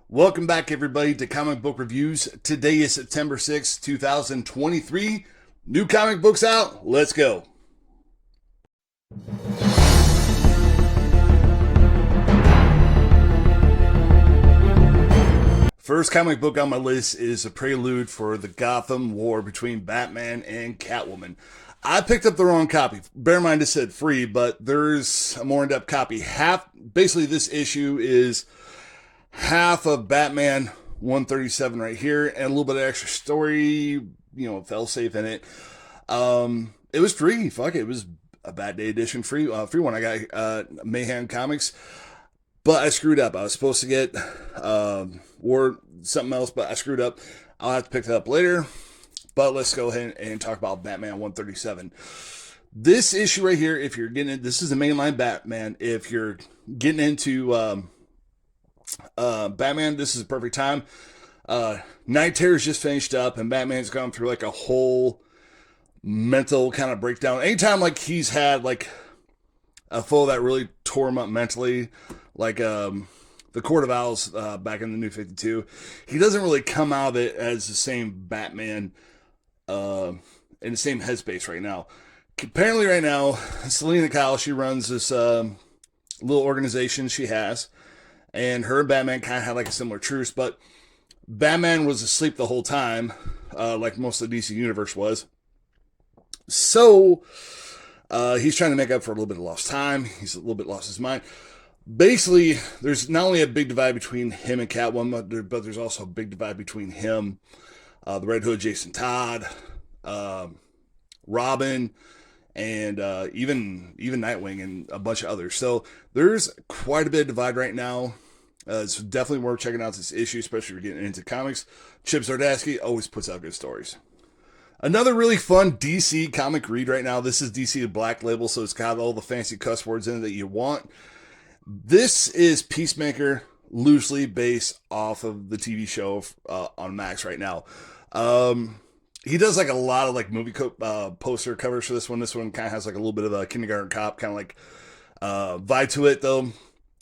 Welcome back, everybody, to Comic Book Reviews. Today is September 6th, 2023. New comic books out. Let's go. First comic book on my list is a prelude for the Gotham War between Batman and Catwoman. I picked up the wrong copy. Bear in mind it said free, but there's a more in-depth copy. Basically, this issue is half of Batman 137 right here, and a little bit of extra story, fell safe in it. It was free. Fuck it. It was a Bad Day edition free one. I got Mayhem Comics, but I screwed up. I was supposed to get or something else, but I screwed up. I'll have to pick that up later. But let's go ahead and talk about Batman 137. This issue right here, if you're getting it, this is the mainline Batman. If you're getting into Batman, this is a perfect time. Night Terror's just finished up, and Batman's gone through like a whole mental kind of breakdown. Anytime like he's had like a foe that really tore him up mentally, like the Court of Owls back in the New 52, he doesn't really come out of it as the same Batman in the same headspace right now. Apparently right now, Selena Kyle, she runs this little organization she has, and her and Batman kind of had like a similar truce, but Batman was asleep the whole time, like most of the DC universe was. So he's trying to make up for a little bit of lost time. He's a little bit lost his mind. Basically, there's not only a big divide between him and Catwoman, but there's also a big divide between him, the Red Hood, Jason Todd, Robin, and even Nightwing and a bunch of others. So there's quite a bit of divide right now. It's definitely worth checking out this issue, especially if you're getting into comics. Chip Zdarsky always puts out good stories. Another really fun DC comic read right now. This is DC Black Label, so it's got all the fancy cuss words in it that you want. This is Peacemaker, loosely based off of the TV show on Max right now. He does like a lot of like movie poster covers for this one. This one kind of has like a little bit of a kindergarten cop kind of like vibe to it, though.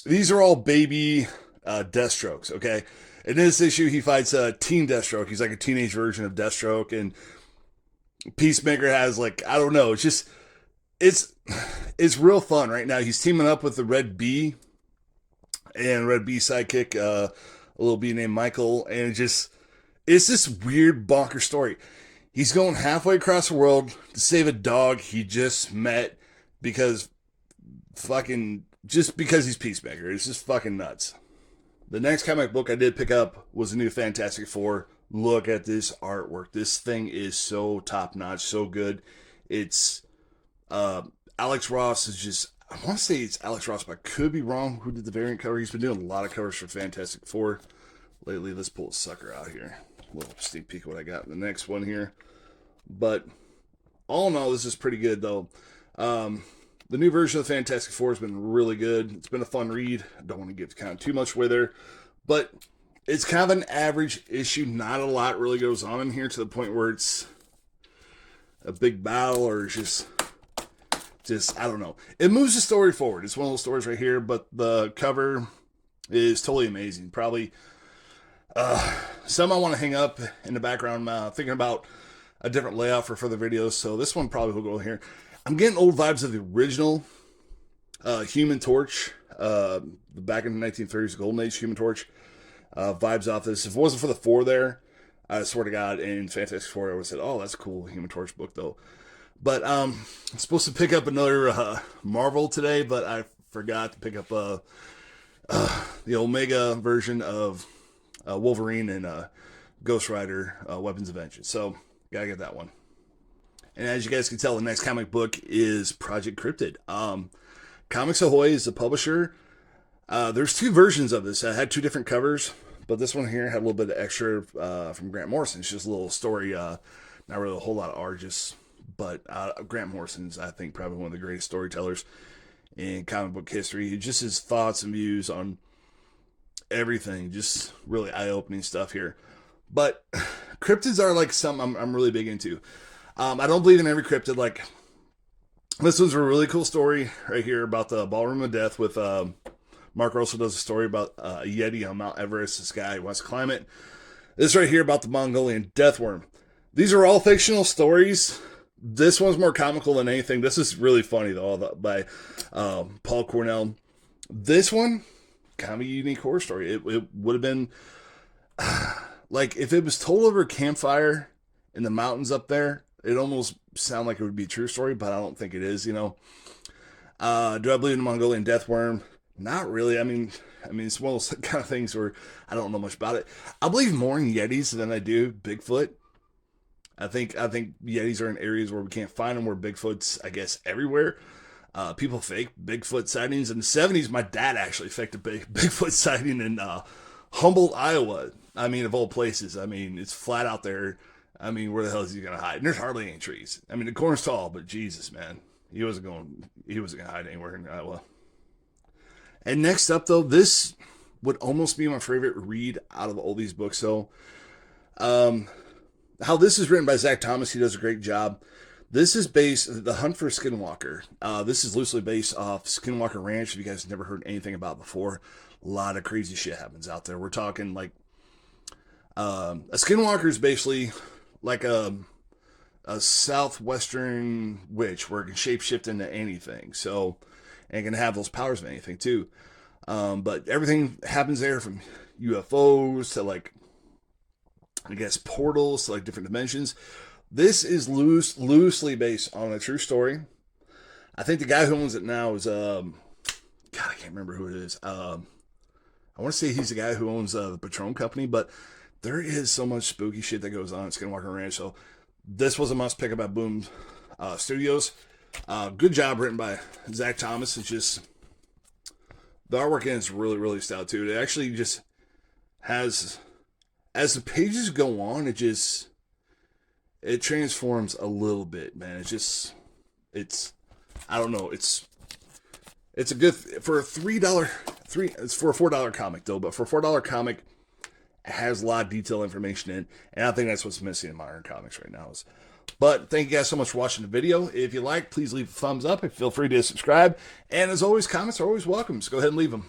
These are all baby Deathstrokes, okay? In this issue, he fights Teen Deathstroke. He's like a teenage version of Deathstroke, and Peacemaker has like, I don't know, it's real fun right now. He's teaming up with the Red Bee and Red Bee sidekick, a little bee named Michael, and it's this weird bonker story. He's going halfway across the world to save a dog he just met because he's Peacemaker. It's just fucking nuts. The next comic book I did pick up was a new Fantastic Four. Look at this artwork. This thing is so top notch, so good. It's Alex Ross is just, I want to say it's Alex Ross, but I could be wrong who did the variant cover. He's been doing a lot of covers for Fantastic Four lately. Let's pull a sucker out here. A little sneak peek of what I got in the next one here. But all in all, this is pretty good, though. The new version of Fantastic Four has been really good. It's been a fun read. I don't want to give kind of too much away there. But it's kind of an average issue. Not a lot really goes on in here to the point where it's a big battle or just I don't know. It moves the story forward. It's one of those stories right here, but the cover is totally amazing. Probably some I want to hang up in the background, thinking about a different layout for further videos. So this one probably will go here. I'm getting old vibes of the original Human Torch, back in the 1930s, Golden Age Human Torch vibes off this. If it wasn't for the four there, I swear to God, in Fantastic Four, I would have said, oh, that's a cool Human Torch book, though. But I'm supposed to pick up another Marvel today, but I forgot to pick up the Omega version of Wolverine and Ghost Rider Weapons of Vengeance. So, gotta get that one. And as you guys can tell, the next comic book is Project Cryptid. Comics Ahoy is the publisher. There's two versions of this. I had two different covers, but this one here had a little bit of extra from Grant Morrison. It's just a little story, not really a whole lot of art, but Grant Morrison's, I think, probably one of the greatest storytellers in comic book history. Just his thoughts and views on everything, just really eye-opening stuff here. But cryptids are like something I'm really big into. I don't believe in every cryptid. Like, this one's a really cool story right here about the Ballroom of Death with Mark also does a story about a Yeti on Mount Everest. This guy who wants to climb it. This right here about the Mongolian deathworm. These are all fictional stories. This one's more comical than anything. This is really funny, though, by Paul Cornell. This one, kind of a unique horror story. It would have been, like, if it was told over a campfire in the mountains up there, it almost sound like it would be a true story, but I don't think it is, you know. Do I believe in the Mongolian deathworm? Not really. I mean, it's one of those kind of things where I don't know much about it. I believe more in Yetis than I do Bigfoot. I think Yetis are in areas where we can't find them, where Bigfoot's, I guess, everywhere. People fake Bigfoot sightings. In the 70s, my dad actually faked a Bigfoot sighting in Humboldt, Iowa. I mean, of all places. I mean, it's flat out there. I mean, where the hell is he going to hide? And there's hardly any trees. I mean, the corn's tall, but Jesus, man. He wasn't going to hide anywhere in Iowa. And next up, though, this would almost be my favorite read out of all these books. So, how this is written by Zach Thomas, he does a great job. This is based, The Hunt for Skinwalker. This is loosely based off Skinwalker Ranch, if you guys have never heard anything about before. A lot of crazy shit happens out there. We're talking like, a Skinwalker is basically like a southwestern witch where it can shapeshift into anything. So, and can have those powers of anything too. But everything happens there, from UFOs to, like, I guess, portals to, like, different dimensions. This is loosely based on a true story. I think the guy who owns it now is, God, I can't remember who it is. I want to say he's the guy who owns the Patron Company, but there is so much spooky shit that goes on at Skinwalker Ranch. So this was a must pick up at Boom Studios. Good job written by Zach Thomas. It's just, the artwork in is really, really stout too. It actually just has, as the pages go on, it transforms a little bit, man. I don't know. It's a good, for a it's for a $4 comic though, but for a $4 comic, it has a lot of detailed information in, and I think that's what's missing in modern comics right now. But thank you guys so much for watching the video. If you like, please leave a thumbs up and feel free to subscribe. And as always, comments are always welcome, so go ahead and leave them.